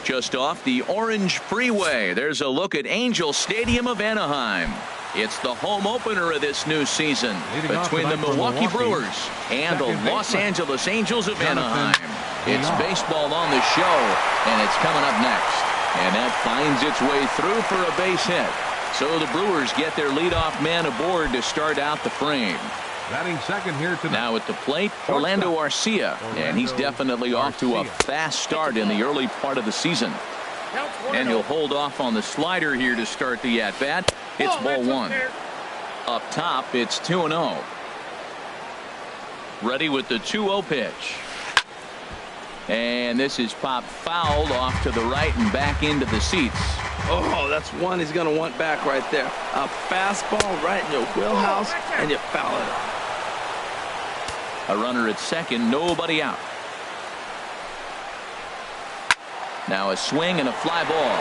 Just off the Orange Freeway, there's a look at Angel Stadium of Anaheim. It's the home opener of this new season between the Milwaukee Brewers and the Los Angeles Angels of Anaheim. It's baseball on the show, and it's coming up next. And that finds its way through for a base hit. So the Brewers get their leadoff man aboard to start out the frame. Batting second here tonight. Now at the plate, Orlando Arcia, and he's definitely off to a fast start in the early part of the season. And he'll hold off on the slider here to start the at-bat. It's ball one. Up top, it's 2-0. Ready with the 2-0 pitch. And this is popped fouled off to the right and back into the seats. Oh, that's one he's going to want back right there. A fastball right in your wheelhouse, and you foul it off. A runner at second, nobody out. Now a swing and a fly ball.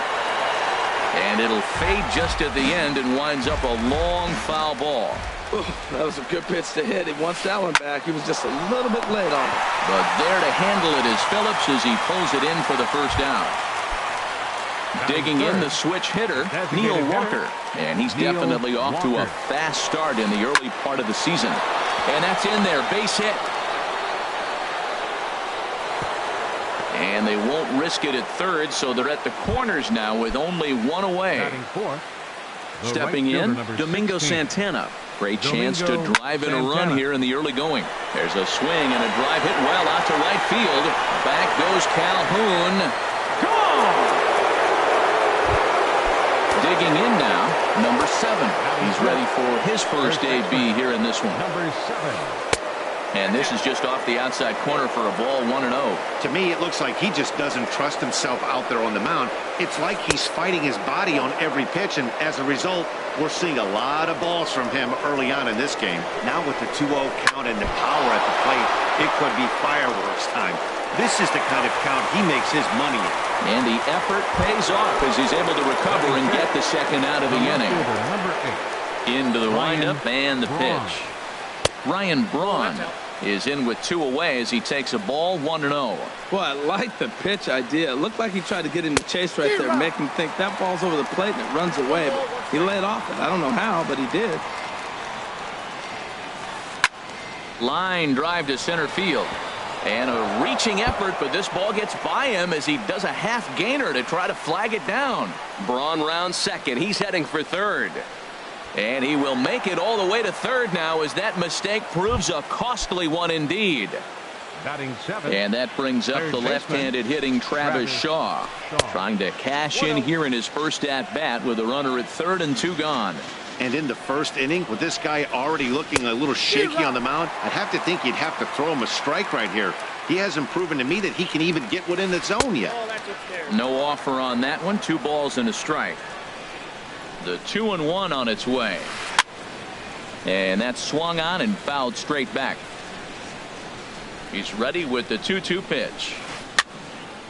And it'll fade just at the end and winds up a long foul ball. Ooh, that was a good pitch to hit. He wants that one back. He was just a little bit late on it. But there to handle it is Phillips as he pulls it in for the first out. Digging in the switch hitter, Neil Walker. And he's definitely off to a fast start in the early part of the season. And that's in there, base hit. And they won't risk it at third, so they're at the corners now with only one away. Stepping in, Domingo Santana. Great chance to drive in a run here in the early going. There's a swing and a drive hit well out to right field. Back goes Calhoun. Digging in now, number 7. He's ready for his first AB here in this one. Number 7. And this is just off the outside corner for a ball, 1-0. To me, it looks like he just doesn't trust himself out there on the mound. It's like he's fighting his body on every pitch, and as a result, we're seeing a lot of balls from him early on in this game. Now with the 2-0 count and the power at the plate, it could be fireworks time. This is the kind of count he makes his money in. And the effort pays off as he's able to recover and get the second out of the inning. Number 8. Into the windup and the pitch. Ryan Braun is in with 2 away as he takes a ball, 1-0. Boy, I like the pitch idea. It looked like he tried to get in the chase right there, make him think that ball's over the plate and it runs away. But he laid off it. I don't know how, but he did. Line drive to center field. And a reaching effort, but this ball gets by him as he does a half gainer to try to flag it down. Braun rounds second. He's heading for third. And he will make it all the way to third now as that mistake proves a costly one indeed. Batting 7. And that brings up the left-handed hitting Travis Shaw. Trying to cash in here in his first at-bat with a runner at third and 2 gone. And in the first inning, with this guy already looking a little shaky on the mound, I'd have to think you'd have to throw him a strike right here. He hasn't proven to me that he can even get within the zone yet. No offer on that one. 2 balls and a strike. The 2-1 on its way. And that's swung on and fouled straight back. He's ready with the 2-2 pitch.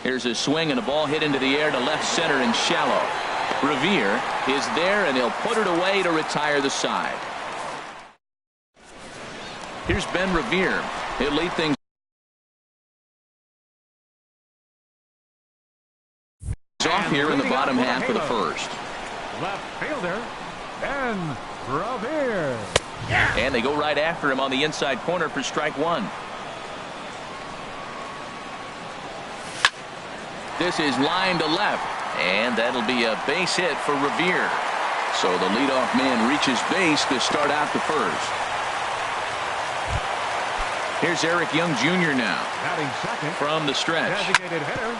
Here's a swing and a ball hit into the air to left center and shallow. Revere is there and he'll put it away to retire the side. Here's Ben Revere. He'll lead things off here in the bottom half of the first. Left fielder, Ben Revere. And they go right after him on the inside corner for strike 1. This is line to left. And that'll be a base hit for Revere. So the leadoff man reaches base to start out the first. Here's Eric Young Jr. now. Batting second. From the stretch. Designated hitter.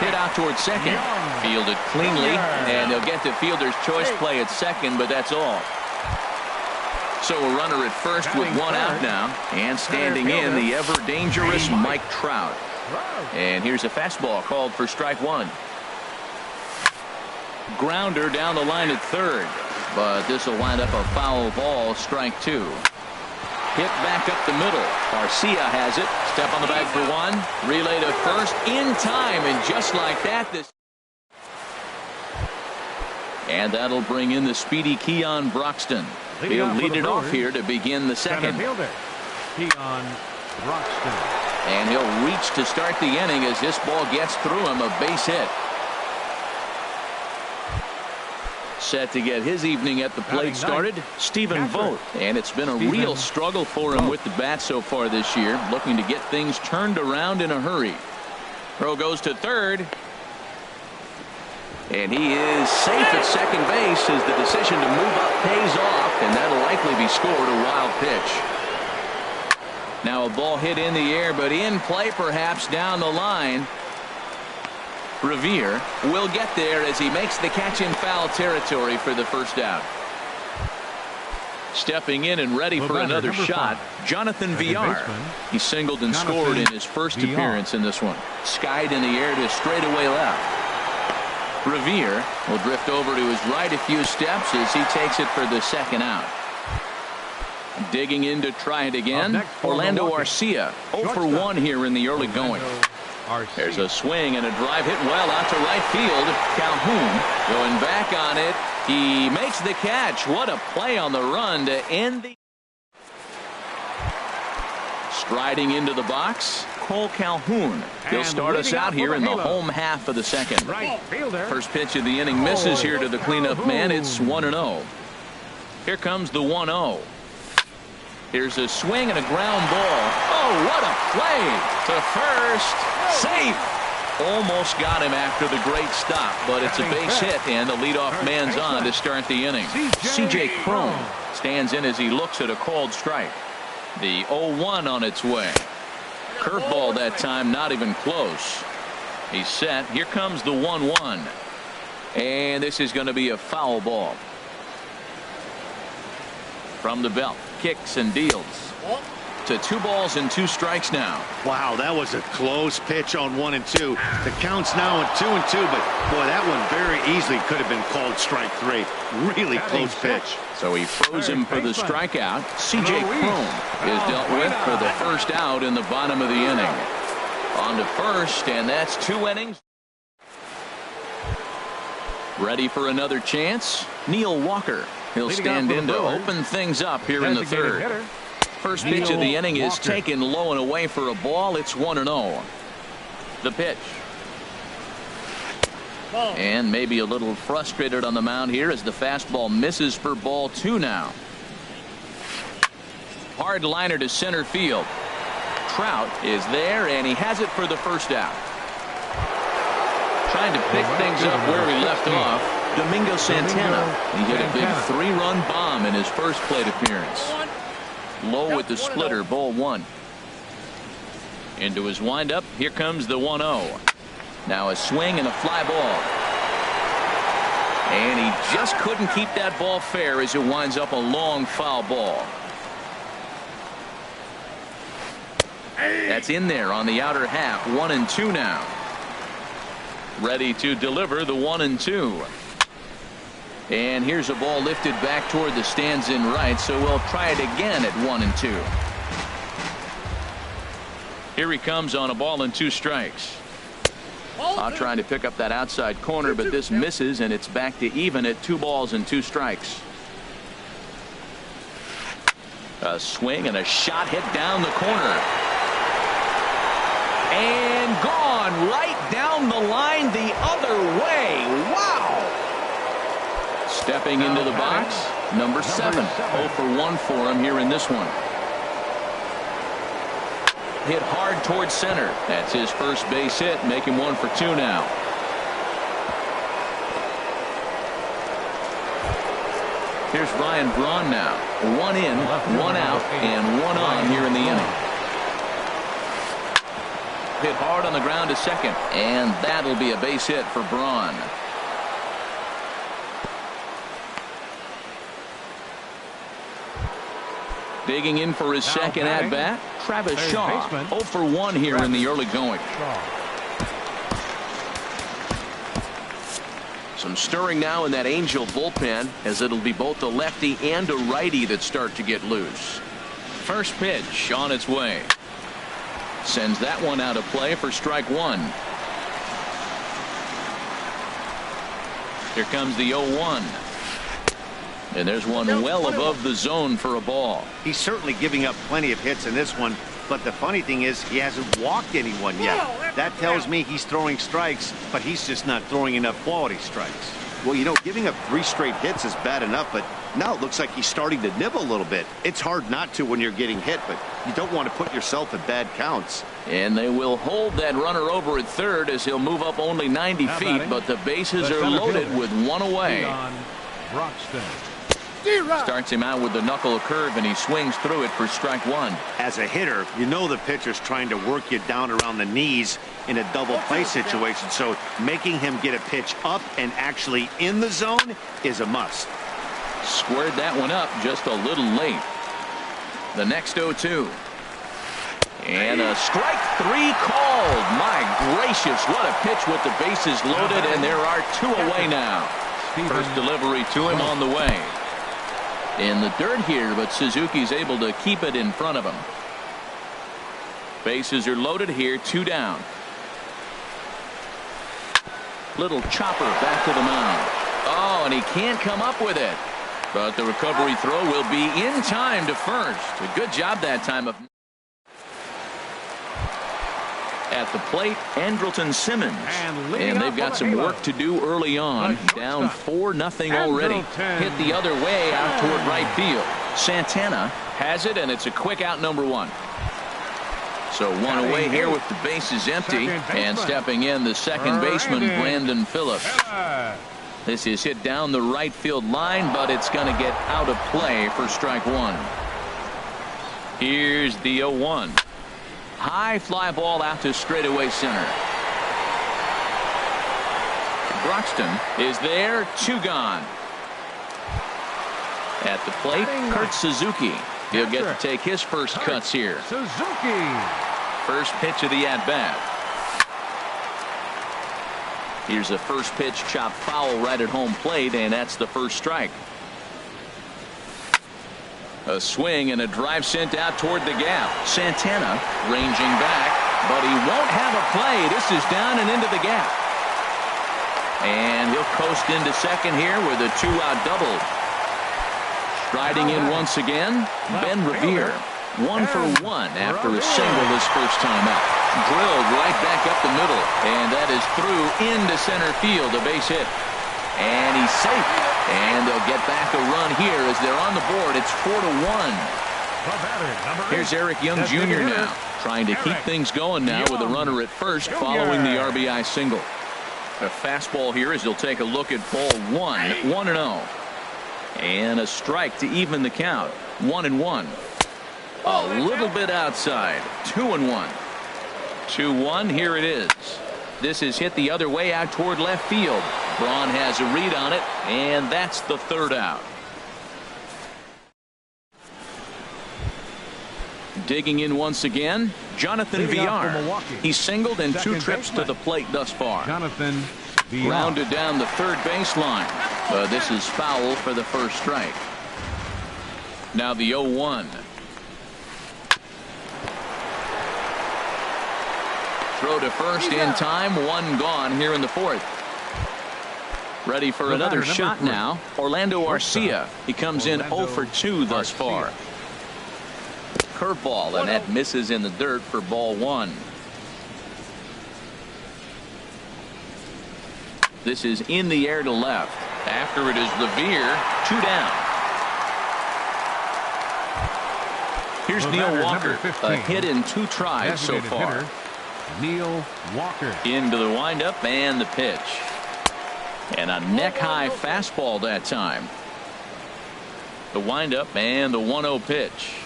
Hit out towards second. Fielded cleanly. And they'll get the fielder's choice play at second, but that's all. So a runner at first with 1 out now. And standing in, the ever-dangerous Mike Trout. And here's a fastball called for strike 1. Grounder down the line at third, but this will wind up a foul ball, strike 2. Hit back up the middle. Garcia has it. Step on the bag for 1. Relay to first in time, and just like that, this. And that'll bring in the speedy Keon Broxton. He'll lead it off here to begin the second. Fielder, Keon Broxton. And he'll reach to start the inning as this ball gets through him, a base hit. Set to get his evening at the plate started, Stephen Vogt. And it's been a real struggle for him with the bat so far this year, looking to get things turned around in a hurry. Throw goes to third. And he is safe at second base as the decision to move up pays off, and that'll likely be scored a wild pitch. Now a ball hit in the air, but in play perhaps down the line. Revere will get there as he makes the catch in foul territory for the first out. Stepping in and ready for another shot, Jonathan Villar. He singled and scored in his first appearance in this one. Skied in the air to straightaway left. Revere will drift over to his right a few steps as he takes it for the second out. Digging in to try it again, Orlando Arcia 0 for 1 here in the early going. There's a swing and a drive hit well out to right field. Calhoun going back on it. He makes the catch. What a play on the run to end the. Striding into the box, Cole Calhoun. He'll start us out here in the home half of the second. First pitch of the inning misses here to the cleanup man. It's 1-0. Here comes the 1-0. Here's a swing and a ground ball. Oh, what a play to first. Safe. Almost got him after the great stop, but it's a base hit, and the leadoff man's on to start the inning. C.J. Cron stands in as he looks at a called strike. The 0-1 on its way. Curveball that time, not even close. He's set. Here comes the 1-1. And this is going to be a foul ball. From the belt, kicks and deals. To 2 balls and 2 strikes now. Wow, that was a close pitch on 1 and 2. The count's now at 2 and 2, but boy, that one very easily could have been called strike 3. Really close pitch. So he froze him for the strikeout. C.J. Cron is dealt with for the first out in the bottom of the inning. On to first, and that's 2 innings. Ready for another chance. Neil Walker. He'll stand in to open things up here in the third. First pitch of the inning is taken low and away for a ball. It's 1-0. The pitch. And maybe a little frustrated on the mound here as the fastball misses for ball 2 now. Hard liner to center field. Trout is there, and he has it for the first out. Trying to pick things up where he left off. Domingo Santana. He hit a big 3-run bomb in his first plate appearance. Low with the splitter, ball 1. Into his windup. Here comes the 1-0. Now a swing and a fly ball. And he just couldn't keep that ball fair as it winds up a long foul ball. That's in there on the outer half. 1 and 2 now. Ready to deliver the 1 and 2. And here's a ball lifted back toward the stands in right, so we'll try it again at 1 and 2. Here he comes on a ball and 2 strikes. Trying to pick up that outside corner, but this misses, and it's back to even at 2 balls and 2 strikes. A swing and a shot hit down the corner. And gone right down the line the other way. Wow. Stepping into the box, number 7. 0 for 1 for him here in this one. Hit hard towards center. That's his first base hit, make him 1 for 2 now. Here's Ryan Braun now. 1 in, 1 out, and 1 on here in the inning. Hit hard on the ground to second, and that'll be a base hit for Braun. Digging in for his second at-bat, Travis Shaw. 0 for 1 here in the early going. Some stirring now in that Angel bullpen, as it'll be both a lefty and a righty that start to get loose. First pitch on its way. Sends that one out of play for strike 1. Here comes the 0-1. And there's one well above the zone for a ball. He's certainly giving up plenty of hits in this one, but the funny thing is he hasn't walked anyone yet. That tells me he's throwing strikes, but he's just not throwing enough quality strikes. Well, you know, giving up 3 straight hits is bad enough, but now it looks like he's starting to nibble a little bit. It's hard not to when you're getting hit, but you don't want to put yourself in bad counts. And they will hold that runner over at third as he'll move up only 90 feet, but the bases are loaded with one away. Starts him out with the knuckle curve, and he swings through it for strike one. As a hitter, you know the pitcher's trying to work you down around the knees in a double play situation, so making him get a pitch up and actually in the zone is a must. Squared that one up just a little late. The next 0-2. And a strike 3 called. My gracious, what a pitch with the bases loaded, and there are 2 away now. First delivery to him on the way. In the dirt here, but Suzuki's able to keep it in front of him. Bases are loaded here, 2 down. Little chopper back to the mound. Oh, and he can't come up with it. But the recovery throw will be in time to first. A good job that time. At the plate, Andrelton Simmons. And they've got some work to do early on. Down 4-0 already. Hit the other way out toward right field. Santana has it, and it's a quick out, number 1. So 1 away here with the bases empty. And stepping in, the second baseman, Brandon Phillips. This is hit down the right field line, but it's going to get out of play for strike 1. Here's the 0-1. High fly ball out to straightaway center. Broxton is there, 2 gone. At the plate, Kurt Suzuki. He'll get to take his first cuts here. Suzuki. First pitch of the at-bat. Here's a first pitch chop foul right at home plate, and that's the first strike. A swing and a drive sent out toward the gap. Santana ranging back, but he won't have a play. This is down and into the gap. And he'll coast into second here with a 2-out double. Striding in once again, Ben Revere. 1 for 1 after a single his first time out. Drilled right back up the middle, and that is through into center field, a base hit. And he's safe. And they'll get back a run here as they're on the board. It's 4-1. Here's Eric Young Jr. now, trying to keep things going now with a runner at first following the RBI single. A fastball here as he'll take a look at ball 1, 1-0. And a strike to even the count, 1-1. A little bit outside, 2-1. 2-1, here it is. This is hit the other way out toward left field. Braun has a read on it, and that's the 3rd out. Digging in once again, Jonathan Villar. He's singled in 2 trips to the plate thus far. Jonathan Villar. Grounded down the third baseline. This is foul for the first strike. Now the 0-1. Throw to first in time, 1 gone here in the 4th. Ready for another shot now. Orlando Arcia. He comes in 0 for 2 thus far. Curveball, and that misses in the dirt for ball 1. This is in the air to left. After it is Revere, 2 down. Here's Neil Walker. A hit in 2 tries so far. Neil Walker. Into the windup and the pitch. And a neck-high fastball that time. The windup and the 1-0 pitch.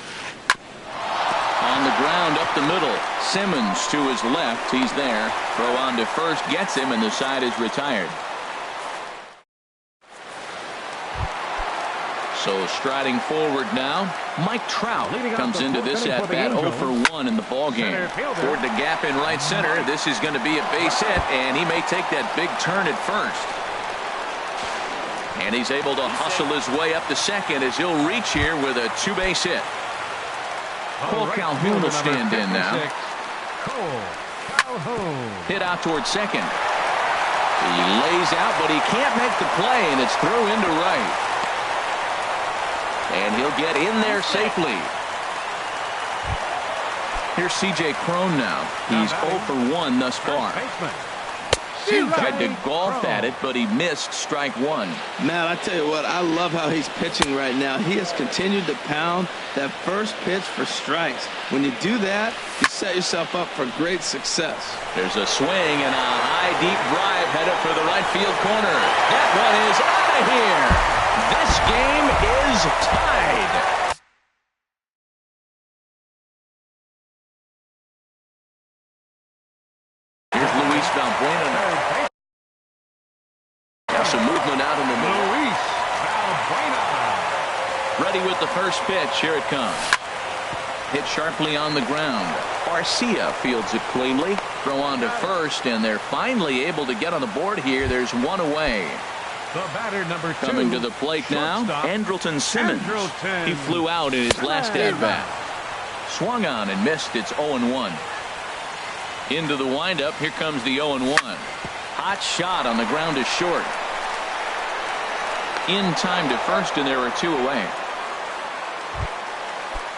On the ground up the middle. Simmons to his left. He's there. Throw on to first. Gets him, and the side is retired. So striding forward now, Mike Trout comes into this at bat 0 for 1 in the ball game. Toward the gap in right center. This is going to be a base hit, and he may take that big turn at first. And he's able to hustle his way up to second as he'll reach here with a 2-base hit. Cole Calhoun will stand in now. Hit out toward second. He lays out, but he can't make the play, and it's through into right. And he'll get in there safely. Here's C.J. Cron now. He's 0 for 1 thus far. Tried to golf at it, but he missed strike one. Man, I tell you what, I love how he's pitching right now. He has continued to pound that first pitch for strikes. When you do that, you set yourself up for great success. There's a swing and a high, deep drive headed for the right field corner. That one is out of here. This game is tied. Here's Luis Valbuena now. Got some movement out in the middle. Luis Valbuena. Ready with the first pitch. Here it comes. Hit sharply on the ground. Garcia fields it cleanly. Throw on to first, and they're finally able to get on the board here. There's one away. The batter, number 2. Coming to the plate now, Andrelton Simmons. Andrelton He flew out in his last at-bat. Swung on and missed. It's 0-1. Into the windup. Here comes the 0-1. Hot shot on the ground is short. In time to first, and there are two away.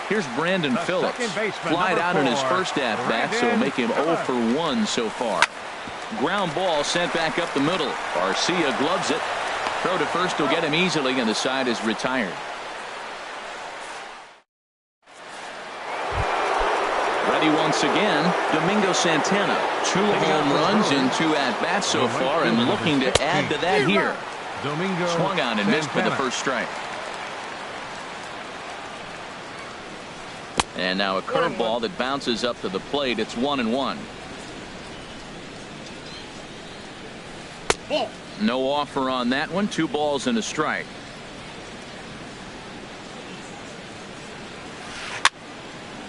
Here's Brandon Phillips. Flied out in his first at-bat, so it'll make him 0 for 1 so far. Ground ball sent back up the middle. Garcia gloves it. Throw to first will get him easily, and the side is retired. Ready once again, Domingo Santana. 2 home runs in 2 at-bats so far, and looking to add to that here. Swung on and missed for the first strike. And now a curveball that bounces up to the plate. It's 1-1. No offer on that one. 2 balls and a strike.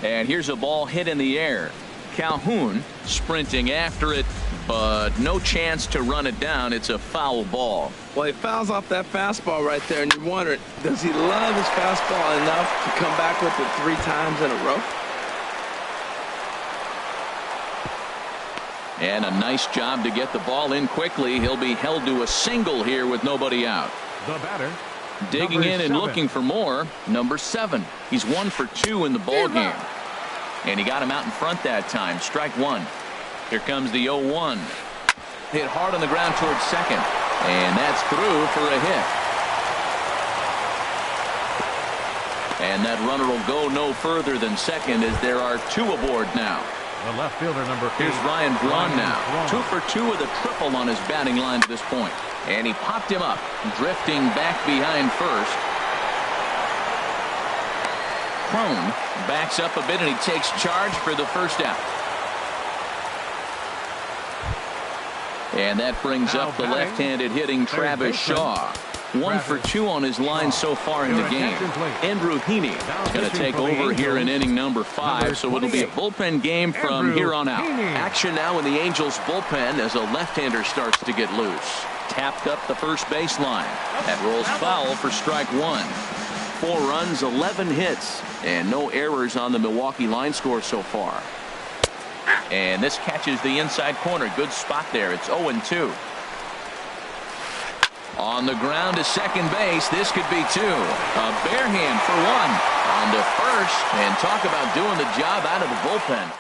And here's a ball hit in the air. Calhoun sprinting after it, but no chance to run it down. It's a foul ball. Well, he fouls off that fastball right there, and you're wondering, does he love his fastball enough to come back with it 3 times in a row? And a nice job to get the ball in quickly. He'll be held to a single here with nobody out. The batter, digging in and looking for more, number 7. He's 1 for 2 in the ball game. And he got him out in front that time. Strike 1. Here comes the 0-1. Hit hard on the ground towards second. And that's through for a hit. And that runner will go no further than second as there are 2 aboard now. the left fielder, number 8. Here's Ryan Braun now. 2 for 2 with a triple on his batting line to this point. And he popped him up, drifting back behind first. Crone backs up a bit and he takes charge for the first out. And that brings up the left-handed hitting Travis Shaw. 1 for 2 on his line so far in the game. Andrew Heaney is going to take over here in inning number 5, so it'll be a bullpen game from here on out. Action now in the Angels bullpen as a left-hander starts to get loose. Tapped up the first baseline. That rolls foul for strike 1. 4 runs, 11 hits, and no errors on the Milwaukee line score so far. And this catches the inside corner. Good spot there. It's 0-2. On the ground to second base. This could be 2. A bare hand for 1. On to first. And talk about doing the job out of the bullpen.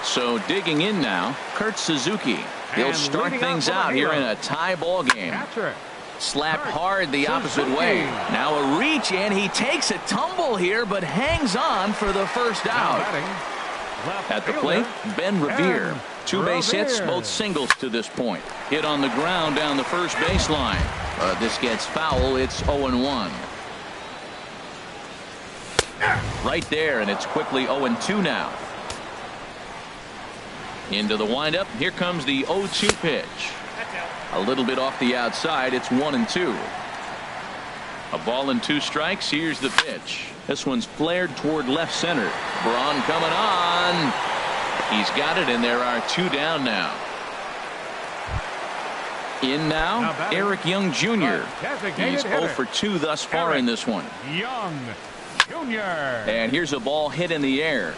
So digging in now, Kurt Suzuki. He'll start things out here in a tie ball game. Slap hard the opposite way. Now a reach, and he takes a tumble here, but hangs on for the first out. At the plate, Ben Revere. 2 base hits, both singles to this point. Hit on the ground down the first baseline. This gets foul. It's 0-1. Right there, and it's quickly 0-2 now. Into the windup. Here comes the 0-2 pitch. A little bit off the outside. It's 1-2. A ball and 2 strikes. Here's the pitch. This one's flared toward left center. Braun coming on. He's got it, and there are 2 down now. In now, Eric Young Jr. He's 0 for 2 thus far in this one. Young Jr. And here's a ball hit in the air.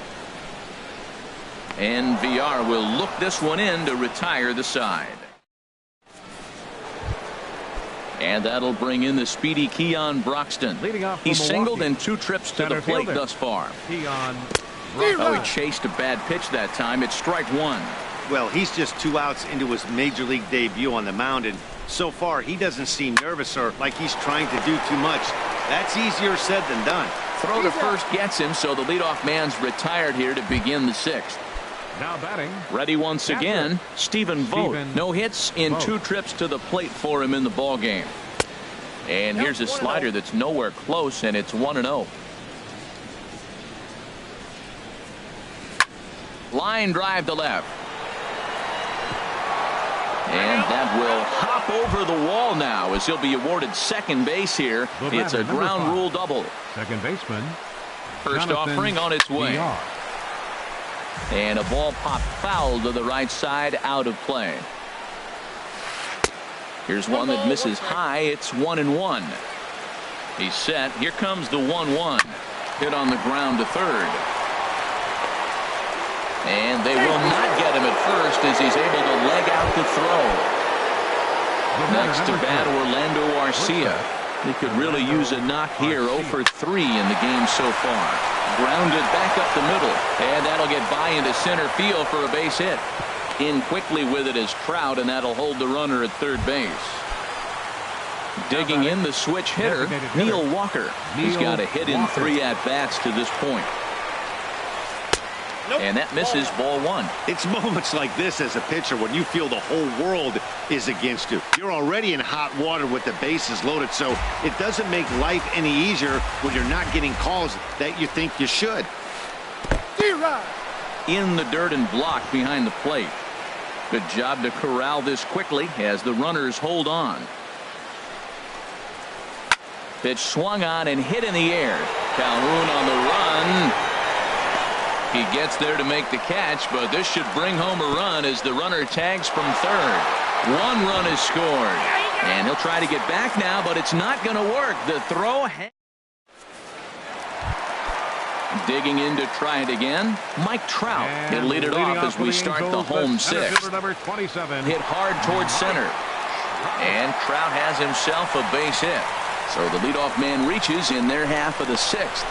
And VR will look this one in to retire the side. And that'll bring in the speedy Keon Broxton. He's singled in 2 trips to the plate thus far. Oh, he chased a bad pitch that time. It's strike 1. Well, he's just 2 outs into his major league debut on the mound, and so far he doesn't seem nervous or like he's trying to do too much. That's easier said than done. Throw to first gets him, so the leadoff man's retired here to begin the 6th. Now batting. Ready once again, Stephen Vogt. No hits in 2 trips to the plate for him in the ball game. And here's a slider that's nowhere close, and it's 1-0. Line drive to left. And that will hop over the wall now as he'll be awarded second base here. It's a ground rule double. Second baseman. First offering on its way. And a ball popped foul to the right side, out of play. Here's one that misses high. It's 1-1. He's set. Here comes the 1-1. Hit on the ground to third. And they will not get him at first as he's able to leg out the throw. Next to bat, Orlando Arcia. He could really use a knock here. 0 for 3 in the game so far. Grounded back up the middle. And that'll get by into center field for a base hit. In quickly with it is Trout, and that'll hold the runner at third base. Digging in the switch hitter, Neil Walker. He's got a hit in 3 at-bats to this point. And that misses ball 1. It's moments like this as a pitcher when you feel the whole world is against you. You're already in hot water with the bases loaded, so it doesn't make life any easier when you're not getting calls that you think you should. In the dirt and blocked behind the plate. Good job to corral this quickly as the runners hold on. Pitch swung on and hit in the air. Calhoun on the run. He gets there to make the catch, but this should bring home a run as the runner tags from third. 1 run is scored. And he'll try to get back now, but it's not going to work. The throw. Digging in to try it again. Mike Trout. He'll lead it off as we start the home 6th. Number 27. Hit hard towards center. And Trout has himself a base hit. So the leadoff man reaches in their half of the 6th.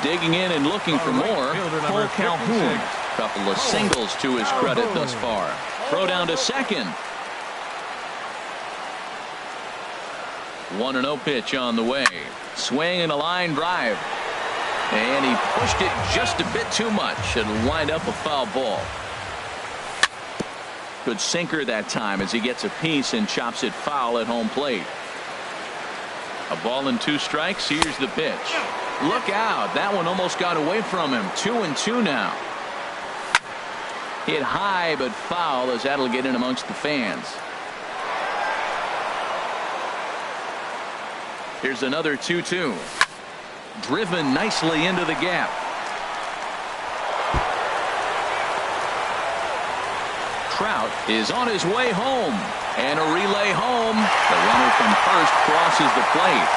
Digging in and looking for more, Cole Calhoun. Couple of singles to his credit thus far. Throw down to second. 1-0 pitch on the way. Swing and a line drive. And he pushed it just a bit too much. It'll wind up a foul ball. Good sinker that time as he gets a piece and chops it foul at home plate. A ball and 2 strikes. Here's the pitch. Look out. That one almost got away from him. 2-2 now. Hit high but foul as that'll get in amongst the fans. Here's another 2-2. Driven nicely into the gap. Trout is on his way home. And a relay home. The runner from first crosses the plate.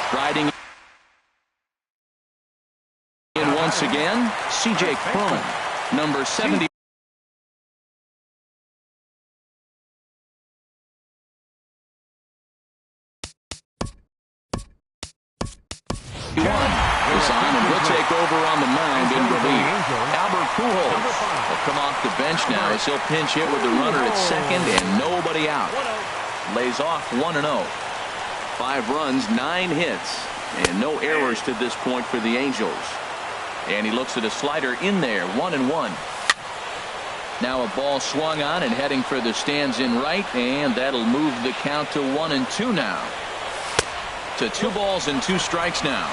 Striding in once again, C.J. Cron, number 70. Is on and will take over on the mound in relief. Albert Pujols will come off the bench now as he'll pinch hit with the runner at second and nobody out. Lays off 1-0. 5 runs, 9 hits, and no errors to this point for the Angels. And he looks at a slider in there, 1-1. Now a ball swung on and heading for the stands in right, and that'll move the count to 1-2 now. To 2 balls and 2 strikes now.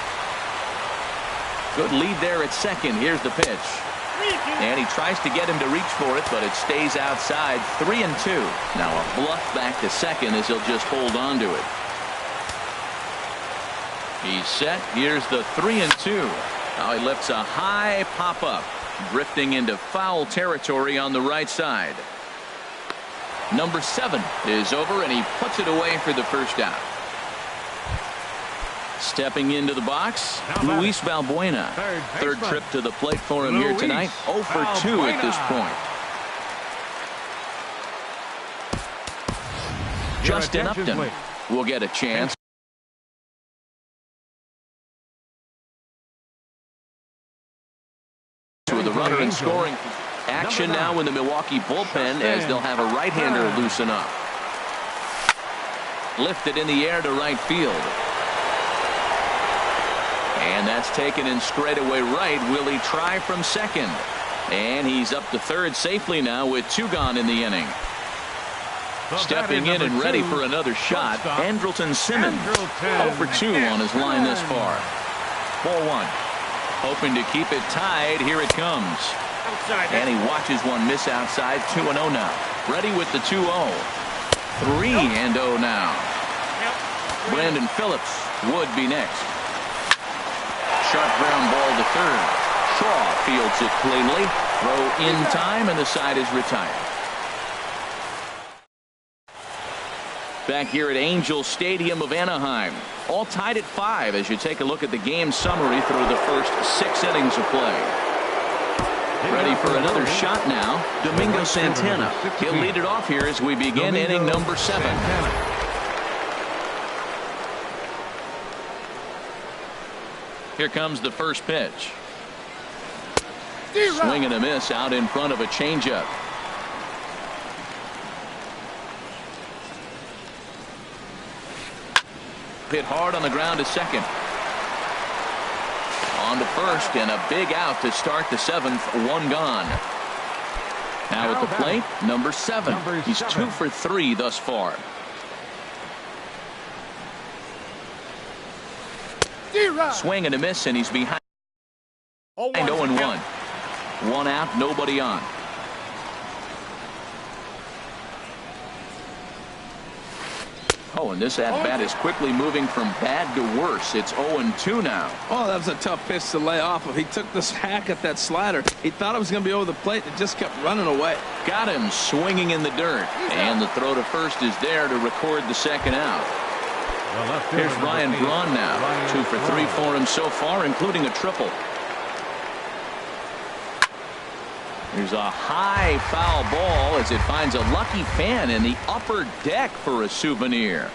Good lead there at second. Here's the pitch. And he tries to get him to reach for it, but it stays outside. 3-2. Now a bluff back to second as he'll just hold on to it. He's set. Here's the 3-2. Now he lifts a high pop-up. Drifting into foul territory on the right side. Number 7 is over, and he puts it away for the first out. Stepping into the box, Luis Valbuena. Third trip to the plate for him here tonight. 0 for 2 at this point. Justin Upton will get a chance. runner in scoring. Action now in the Milwaukee bullpen as they'll have a right-hander loosen up. Lifted in the air to right field. And that's taken in straightaway right. Will he try from second? And he's up to third safely now with 2 gone in the inning. Stepping in and ready for another shot, Andrelton Simmons. 0 for 2 on his line thus far. Ball 1. Hoping to keep it tied. Here it comes. And he watches one miss outside. 2-0 now. Ready with the 2-0. 3-0 now. Brandon Phillips would be next. Sharp ground ball to third. Shaw fields it cleanly. Throw in time, and the side is retired. Back here at Angel Stadium of Anaheim. All tied at 5 as you take a look at the game summary through the first 6 innings of play. Ready for another shot now. Domingo Santana. He'll lead it off here as we begin inning number 7. Here comes the first pitch. Swing and a miss out in front of a changeup. Hit hard on the ground to second. On to first, and a big out to start the 7th. 1 gone. Now at the plate, number 7. He's 2 for 3 thus far. Swing and a miss, and he's behind 0-1. 1 out, nobody on. Oh, and this at-bat is quickly moving from bad to worse. It's 0-2 now. Oh, that was a tough pitch to lay off of. He took this hack at that slider. He thought it was going to be over the plate. It just kept running away. Got him swinging in the dirt. And the throw to first is there to record the second out. Here's Ryan Braun now. 2 for 3 for him so far, including a triple. There's a high foul ball as it finds a lucky fan in the upper deck for a souvenir.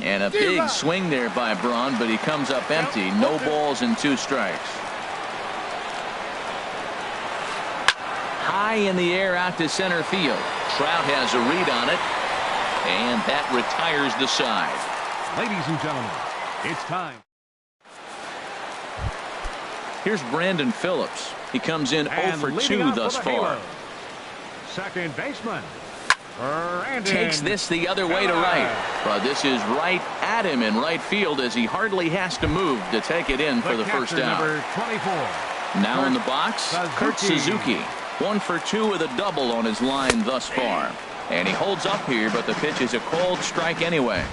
And a big swing there by Braun, but he comes up empty. No balls and 2 strikes. High in the air out to center field. Trout has a read on it, and that retires the side. Ladies and gentlemen, it's time. Here's Brandon Phillips. He comes in 0 for 2 thus far. Second baseman. Takes this the other way to right. But this is right at him in right field as he hardly has to move to take it in for the first out. Now in the box, Kurt Suzuki. 1 for 2 with a double on his line thus far. And he holds up here, but the pitch is a cold strike anyway.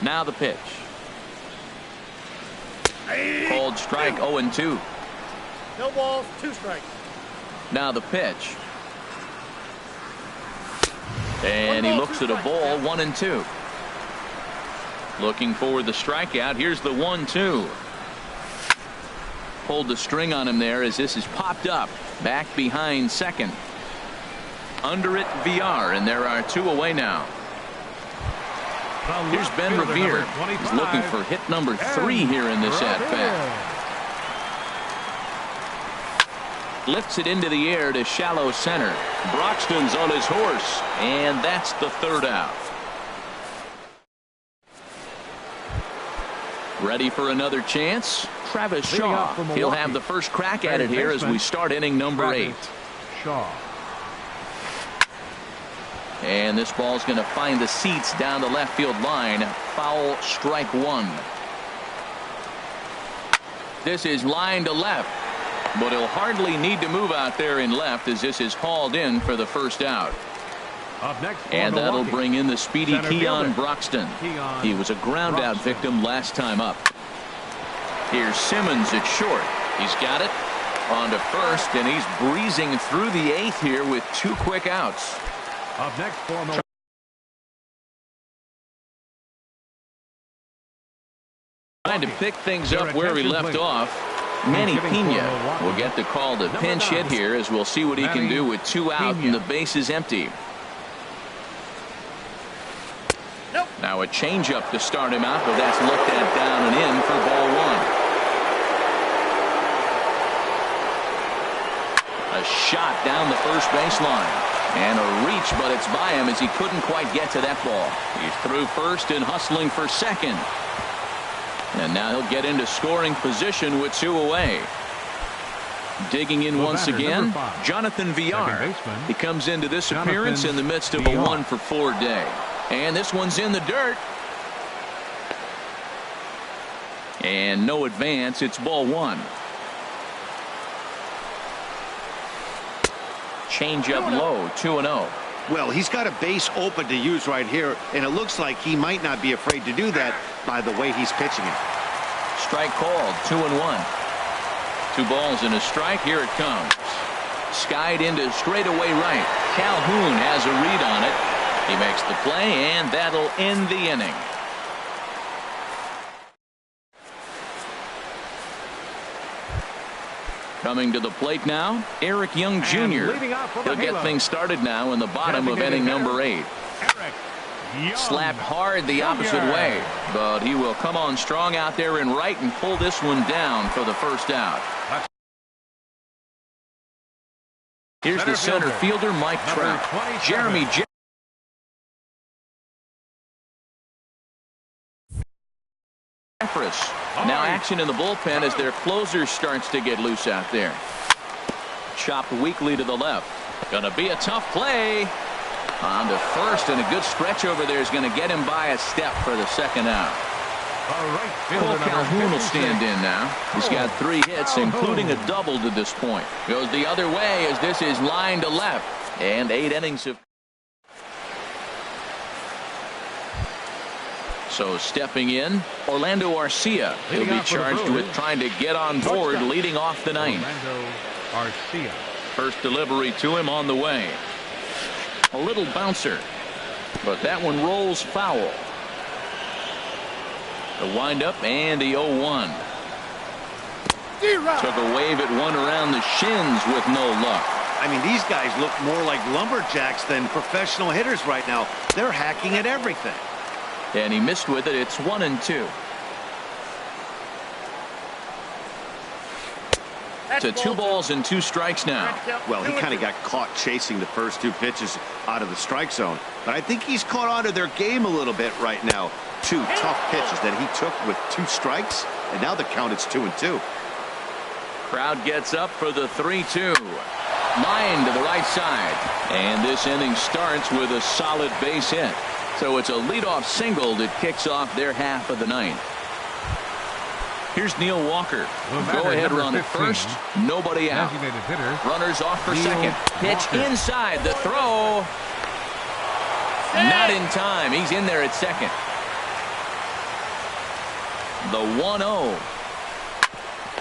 Now the pitch. Cold strike, 0-2. No balls, 2 strikes. Now the pitch. And he looks at a ball, 1-2. Looking for the strikeout. Here's the 1-2. Pulled the string on him there as this is popped up. Back behind second. Under it, VR, and there are 2 away now. Here's Ben Revere. He's looking for hit number 3 here in this at-bat. Lifts it into the air to shallow center. Broxton's on his horse, and that's the 3rd out. Ready for another chance? Travis Shaw. He'll have the first crack at it here as we start inning number 8. Shaw. And this ball's going to find the seats down the left field line. Foul, strike 1. This is line to left, but he'll hardly need to move out there in left as this is hauled in for the first out. Up next, and that'll bring in the speedy center Keon fielder. Broxton. Keon He was a ground out victim last time up. Here's Simmons at short. He's got it on to first, and he's breezing through the 8th here with 2 quick outs. Up next for Milwaukee. Trying to pick things up where he left off. Manny Pena will get the call to pinch hit here as we'll see what he can do with 2 out and the base is empty. Now a changeup to start him out, but that's looked at down and in for ball 1. A shot down the first baseline. And a reach, but it's by him as he couldn't quite get to that ball. He's through first and hustling for second. And now he'll get into scoring position with 2 away. Digging in once again, Jonathan Villar. He comes into this appearance in the midst of a 1-for-4 day. And this one's in the dirt. And no advance. It's ball 1. Change up low, 2-0. Well, he's got a base open to use right here, and it looks like he might not be afraid to do that by the way he's pitching it. Strike called, 2-1. 2 balls and a strike. Here it comes. Skied into straightaway right. Calhoun has a read on it. He makes the play, and that'll end the inning. Coming to the plate now, Eric Young Jr. He'll get things started now in the bottom of inning number 8. Slapped hard the opposite way, but he will come on strong out there in right and pull this one down for the first out. Here's the center fielder, Mike Trout. Jeremy Jeffress. Now action in the bullpen as their closer starts to get loose out there. Chopped weakly to the left. Gonna be a tough play. On to first, and a good stretch over there is going to get him by a step for the second out. Cole Calhoun will stand in now. He's got 3 hits, including a double to this point. Goes the other way as this is line to left. And 8 innings of... So stepping in, Orlando Arcia. He'll be charged with trying to get on board leading off the 9th. First delivery to him on the way. A little bouncer, but that one rolls foul. The windup and the 0-1. Took a wave at one around the shins with no luck. I mean, these guys look more like lumberjacks than professional hitters right now. They're hacking at everything. And he missed with it. It's 1-2. To 2 balls and 2 strikes now. Well, he kind of got caught chasing the first 2 pitches out of the strike zone. But I think he's caught on to their game a little bit right now. 2 tough pitches that he took with 2 strikes. And now the count is 2-2. Crowd gets up for the 3-2. Line to the right side. And this inning starts with a solid base hit. So it's a leadoff single that kicks off their half of the 9th. Here's Neil Walker. Go-ahead run at first. Nobody out. Runners off for second. Pitch inside. The throw. Not in time. He's in there at second. The 1-0.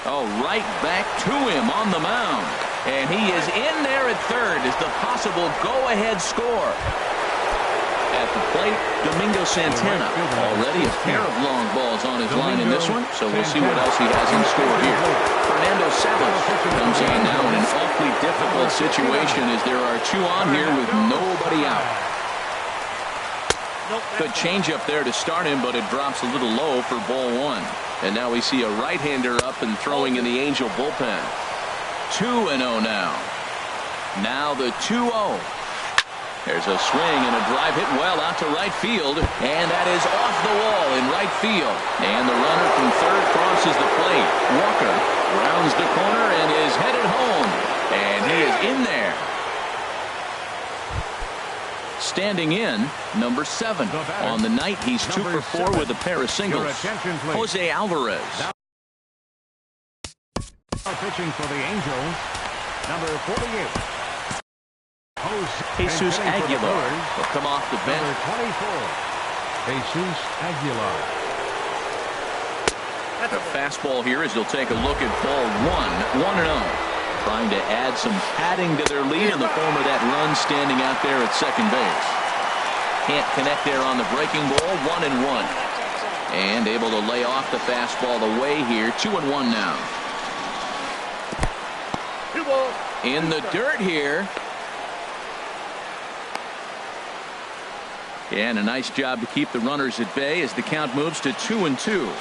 Oh, right back to him on the mound. And he is in there at third as the possible go-ahead score. At the plate, Domingo Santana. Already a pair of long balls on his line in this one, so we'll see what else he has in store here. Fernando Salas comes in now in an awfully difficult situation as there are 2 on here with nobody out. Good changeup there to start him, but it drops a little low for ball 1. And now we see a right-hander up and throwing in the Angel bullpen. 2-0 now. Now the 2-0. There's a swing and a drive hit well out to right field, and that is off the wall in right field. And the runner from third crosses the plate. Walker rounds the corner and is headed home, and he is in there. Standing in, number 7. On the night, he's 2 for 4 with a pair of singles. Jose Alvarez. Pitching for the Angels, number 48. Jesus Aguilar will come off the bench. Number 24, Jesus Aguilar. The fastball here as he'll take a look at ball 1. 1-0. Trying to add some padding to their lead in the form of that run standing out there at second base. Can't connect there on the breaking ball. 1-1. And able to lay off the fastball away here. 2-1 now. In the dirt here. And a nice job to keep the runners at bay as the count moves to 2-2.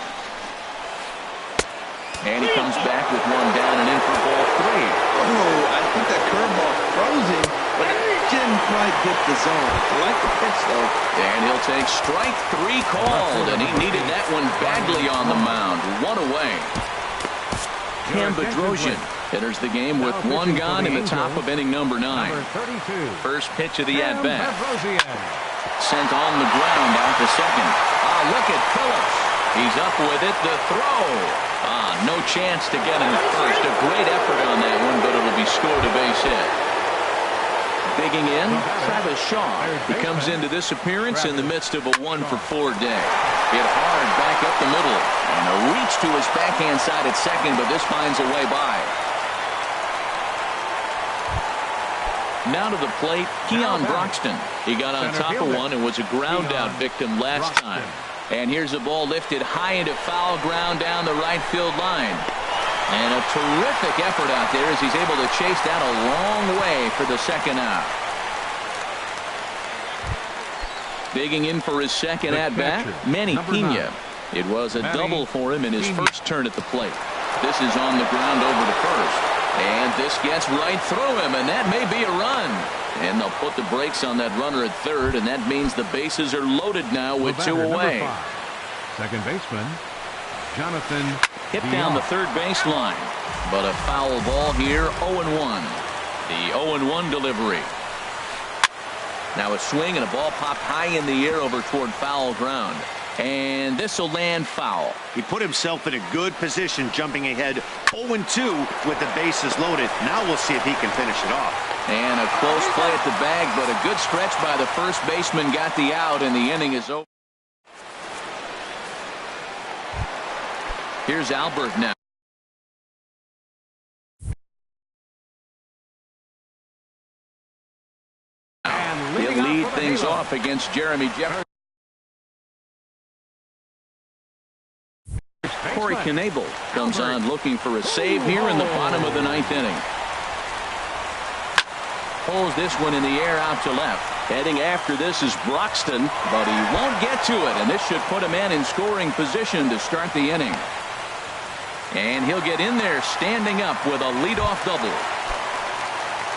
And he comes back with one down and in for ball three. Oh, I think that curveball froze him, but it didn't quite hit the zone. I like the pitch, though. And he'll take strike three called, and he needed that one badly on the mound. One away. Cam Bedrosian enters the game with one gone in the top of inning number 9. First pitch of the at-bat. Sent on the ground out to second. Look at Phillips. He's up with it. The throw. No chance to get him at first. A great effort on that one, but it'll be scored a base hit. Digging in, Travis Shaw. He comes into this appearance in the midst of a 1-for-4 day. Hit hard back up the middle. And a reach to his backhand side at second, but this finds a way by. Now to the plate, Keon Broxton. He got on top of one and was a ground-out victim last time. And here's a ball lifted high into foul ground down the right field line. And a terrific effort out there as he's able to chase that a long way for the second out. Digging in for his second at-bat, Manny Pena. It was a double for him in his first turn at the plate. This is on the ground over to first. And this gets right through him, and that may be a run. And they'll put the brakes on that runner at third, and that means the bases are loaded now with 2 away. Second baseman, Jonathan. Hit down the third baseline, but a foul ball here, 0-1. The 0-1 delivery. Now a swing and a ball popped high in the air over toward foul ground. And this will land foul. He put himself in a good position jumping ahead 0-2 with the bases loaded. Now we'll see if he can finish it off. And a close play at the bag, but a good stretch by the first baseman got the out, and the inning is over. Here's Albert now. He'll lead things off against Jeremy Jefferson. Corey Knebel comes on looking for a save here in the bottom of the 9th inning. Pulls this one in the air out to left. Heading after this is Broxton, but he won't get to it, and this should put a man in scoring position to start the inning. And he'll get in there standing up with a leadoff double.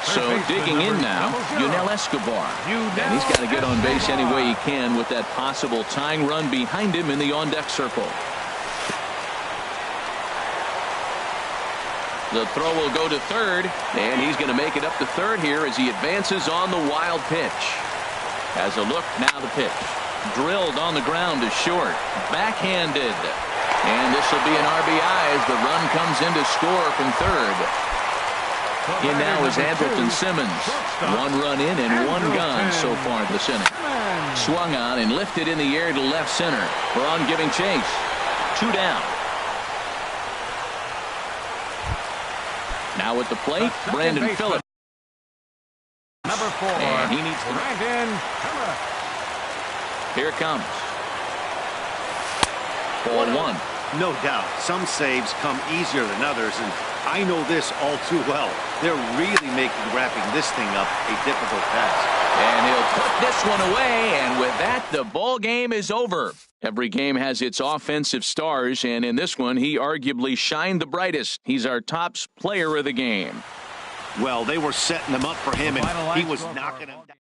So digging in now, Yunel Escobar. And he's got to get on base any way he can with that possible tying run behind him in the on-deck circle. The throw will go to third, and he's going to make it up to third here as he advances on the wild pitch. As a look, now the pitch. Drilled on the ground to short. Backhanded. And this will be an RBI as the run comes in to score from third. In now is Andrelton Simmons. 1 run in and 1 gone so far this inning. Swung on and lifted in the air to left center. Braun giving chase. 2 down. Now at the plate, Brandon Phillips. Number 4. And he needs to. Brandon Phillips. Here it comes. 4-1. No doubt, some saves come easier than others, and I know this all too well. They're really making wrapping this thing up a difficult task. And he'll put this one away, and with that, the ball game is over. Every game has its offensive stars, and in this one, he arguably shined the brightest. He's our top player of the game. Well, they were setting them up for him, and he was knocking them down.